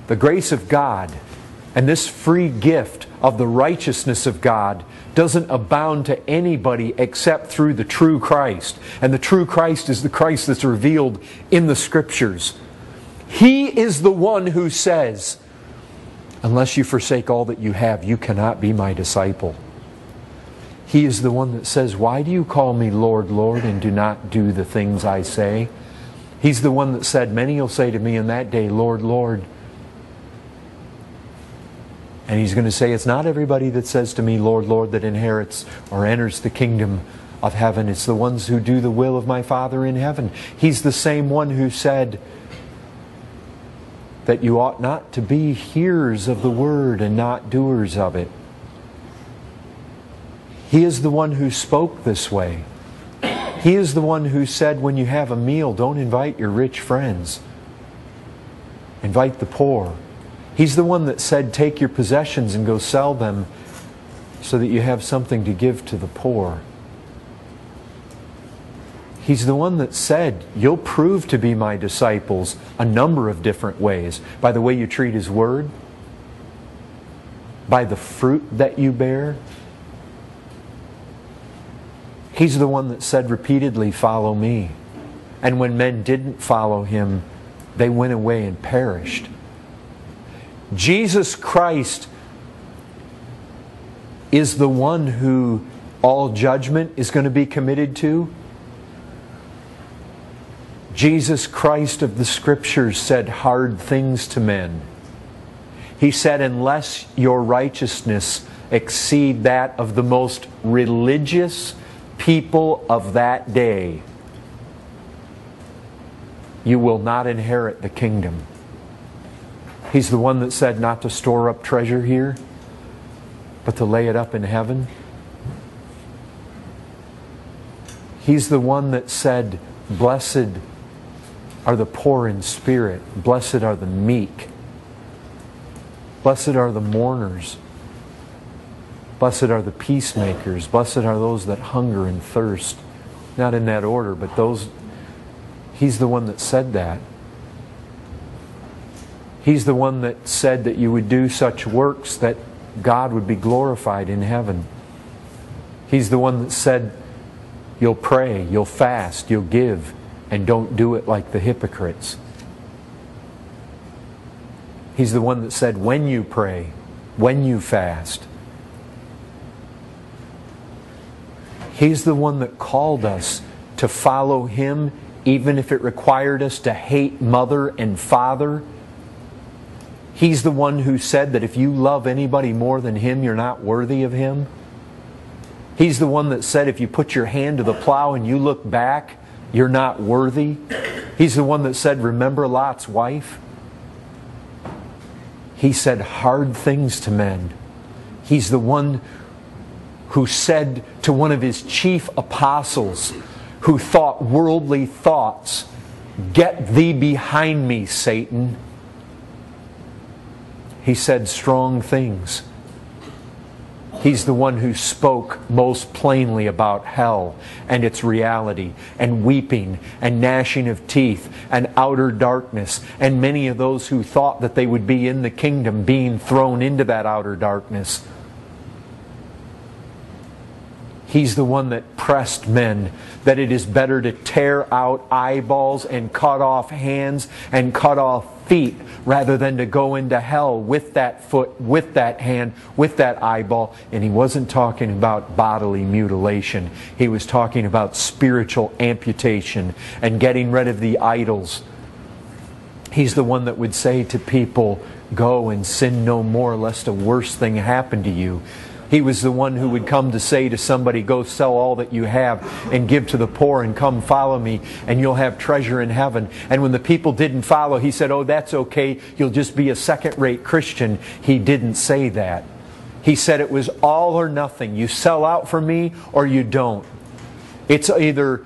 The grace of God and this free gift of the righteousness of God doesn't abound to anybody except through the true Christ. And the true Christ is the Christ that's revealed in the Scriptures. He is the one who says, unless you forsake all that you have, you cannot be my disciple. He is the one that says, why do you call me Lord, Lord, and do not do the things I say? He's the one that said, many will say to me in that day, Lord, Lord. And He's going to say, it's not everybody that says to me, Lord, Lord, that inherits or enters the kingdom of heaven. It's the ones who do the will of my Father in heaven. He's the same one who said that you ought not to be hearers of the word and not doers of it. He is the one who spoke this way. He is the one who said, when you have a meal, don't invite your rich friends. Invite the poor. He's the one that said, take your possessions and go sell them so that you have something to give to the poor. He's the one that said, you'll prove to be my disciples a number of different ways. By the way you treat His Word, by the fruit that you bear. He's the one that said repeatedly, follow me. And when men didn't follow Him, they went away and perished. Jesus Christ is the one who all judgment is going to be committed to. Jesus Christ of the Scriptures said hard things to men. He said, unless your righteousness exceed that of the most religious people of that day, you will not inherit the kingdom. He's the one that said not to store up treasure here, but to lay it up in heaven. He's the one that said, blessed are the poor in spirit, blessed are the meek, blessed are the mourners, blessed are the peacemakers, blessed are those that hunger and thirst. Not in that order, but those. He's the one that said that. He's the one that said that you would do such works that God would be glorified in heaven. He's the one that said you'll pray, you'll fast, you'll give, and don't do it like the hypocrites. He's the one that said when you pray, when you fast. He's the one that called us to follow Him even if it required us to hate mother and father. He's the one who said that if you love anybody more than Him, you're not worthy of Him. He's the one that said if you put your hand to the plow and you look back, you're not worthy. He's the one that said, remember Lot's wife? He said hard things to men. He's the one who said to one of His chief apostles who thought worldly thoughts, get thee behind me, Satan. He said strong things. He's the one who spoke most plainly about hell and its reality, and weeping and gnashing of teeth and outer darkness, and many of those who thought that they would be in the kingdom being thrown into that outer darkness. He's the one that pressed men that it is better to tear out eyeballs and cut off hands and cut off feet rather than to go into hell with that foot, with that hand, with that eyeball. And He wasn't talking about bodily mutilation. He was talking about spiritual amputation and getting rid of the idols. He's the one that would say to people, go and sin no more lest a worse thing happen to you. He was the one who would come to say to somebody, go sell all that you have and give to the poor and come follow me and you'll have treasure in heaven. And when the people didn't follow, He said, oh, that's okay, you'll just be a second-rate Christian. He didn't say that. He said it was all or nothing. You sell out for me or you don't. It's either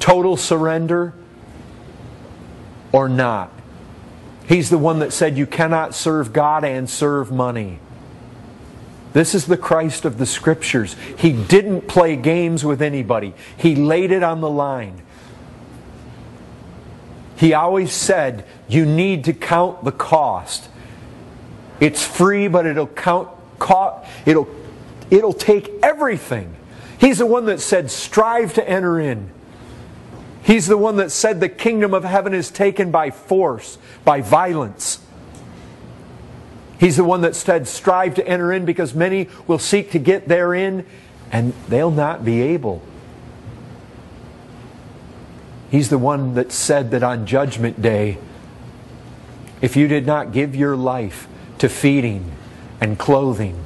total surrender or not. He's the one that said you cannot serve God and serve money. This is the Christ of the Scriptures. He didn't play games with anybody. He laid it on the line. He always said, you need to count the cost. It's free, but it'll take everything. He's the one that said, strive to enter in. He's the one that said the kingdom of heaven is taken by force, by violence. He's the one that said, strive to enter in, because many will seek to get therein, and they'll not be able. He's the one that said that on Judgment Day, if you did not give your life to feeding and clothing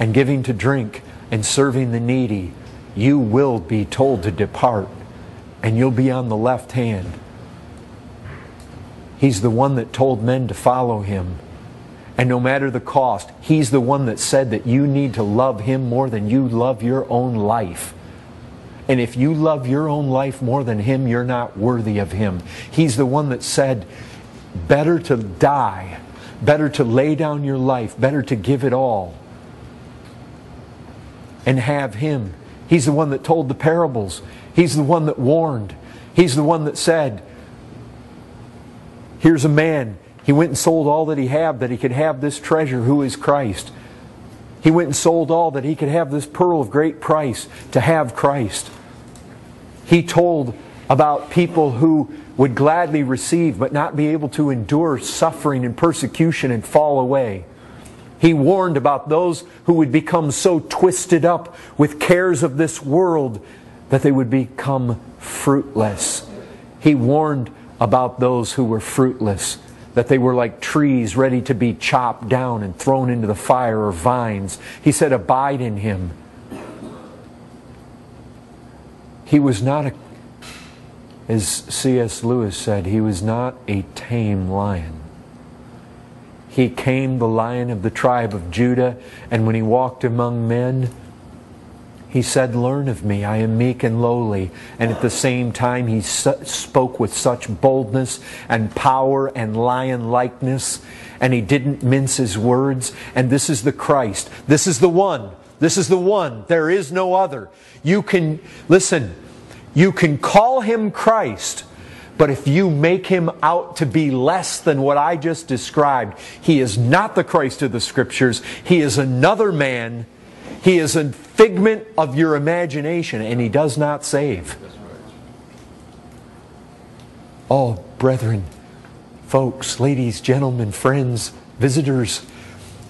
and giving to drink and serving the needy, you will be told to depart, and you'll be on the left hand. He's the one that told men to follow Him. And no matter the cost, He's the one that said that you need to love Him more than you love your own life. And if you love your own life more than Him, you're not worthy of Him. He's the one that said, better to die, better to lay down your life, better to give it all and have Him. He's the one that told the parables. He's the one that warned. He's the one that said, here's a man. He went and sold all that he had that he could have this treasure, who is Christ. He went and sold all that he could have this pearl of great price to have Christ. He told about people who would gladly receive but not be able to endure suffering and persecution and fall away. He warned about those who would become so twisted up with cares of this world that they would become fruitless. He warned about those who were fruitless, that they were like trees ready to be chopped down and thrown into the fire, or vines. He said, abide in Him. He was not as C.S. Lewis said, He was not a tame lion. He came the Lion of the tribe of Judah, and when He walked among men, He said, learn of me, I am meek and lowly. And at the same time, He spoke with such boldness and power and lion-likeness. And He didn't mince His words. And this is the Christ. This is the one. This is the one. There is no other. You can, listen, you can call Him Christ, but if you make Him out to be less than what I just described, He is not the Christ of the Scriptures. He is another man. He is a figment of your imagination, and He does not save. Oh, brethren, folks, ladies, gentlemen, friends, visitors,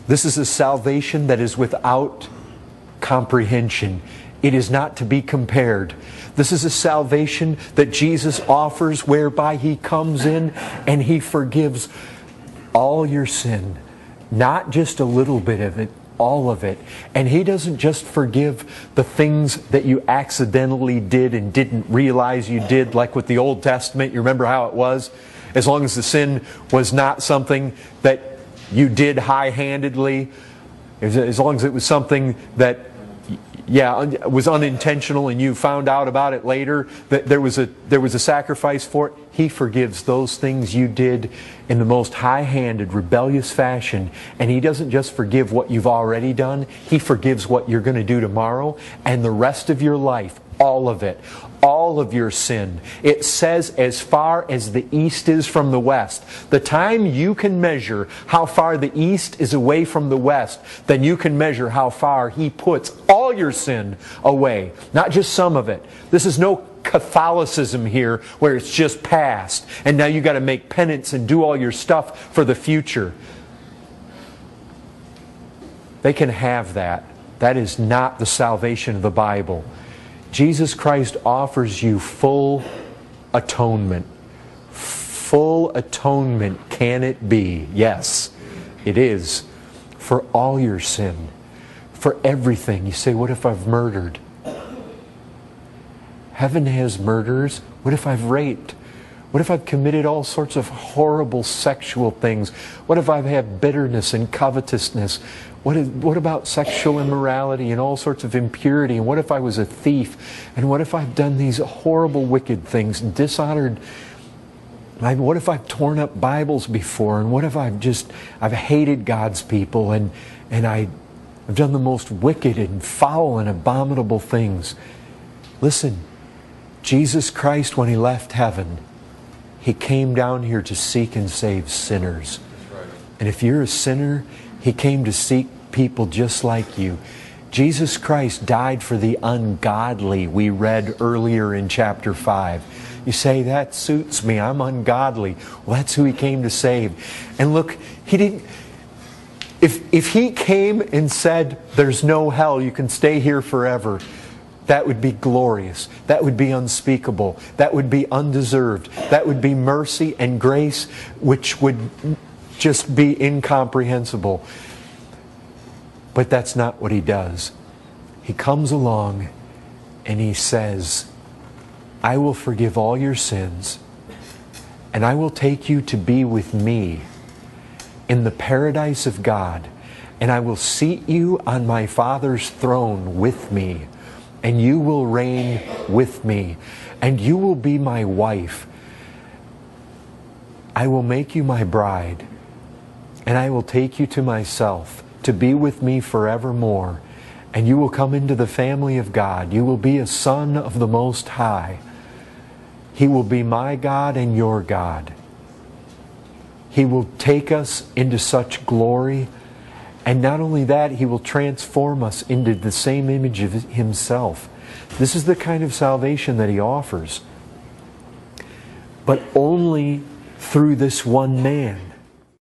this is a salvation that is without comprehension. It is not to be compared. This is a salvation that Jesus offers, whereby He comes in and He forgives all your sin. Not just a little bit of it, all of it. And He doesn't just forgive the things that you accidentally did and didn't realize you did, like with the Old Testament. You remember how it was? As long as the sin was not something that you did high-handedly, as long as it was something that was unintentional and you found out about it later, that there was a sacrifice for it. He forgives those things you did in the most high-handed, rebellious fashion. And He doesn't just forgive what you've already done. He forgives what you're going to do tomorrow and the rest of your life. All of it. All of your sin. It says as far as the east is from the west. The time you can measure how far the east is away from the west, then you can measure how far He puts all your sin away. Not just some of it. This is no Catholicism here where it's just past and now you got to make penance and do all your stuff for the future. They can have that. That is not the salvation of the Bible. Jesus Christ offers you full atonement. Full atonement can it be? Yes, it is. For all your sin. For everything. You say, what if I've murdered? Heaven has murderers. What if I've raped? What if I've committed all sorts of horrible sexual things? What if I've had bitterness and covetousness? What about sexual immorality and all sorts of impurity? And what if I was a thief? And what if I've done these horrible, wicked things and dishonored? What if I've torn up Bibles before? And what if I've hated God's people and I've done the most wicked and foul and abominable things? Listen, Jesus Christ, when He left heaven, He came down here to seek and save sinners. Right. And if you're a sinner, He came to seek people just like you. Jesus Christ died for the ungodly, we read earlier in chapter 5. You say, that suits me, I'm ungodly. Well, that's who He came to save. And look, He didn't... If He came and said, there's no hell, you can stay here forever, that would be glorious. That would be unspeakable. That would be undeserved. That would be mercy and grace, which would just be incomprehensible. But that's not what He does. He comes along and He says, I will forgive all your sins, and I will take you to be with me in the paradise of God, and I will seat you on my Father's throne with me, and you will reign with me, and you will be my wife. I will make you my bride, and I will take you to myself to be with me forevermore, and you will come into the family of God. You will be a son of the Most High. He will be my God and your God. He will take us into such glory. And not only that, He will transform us into the same image of Himself. This is the kind of salvation that He offers. But only through this one man.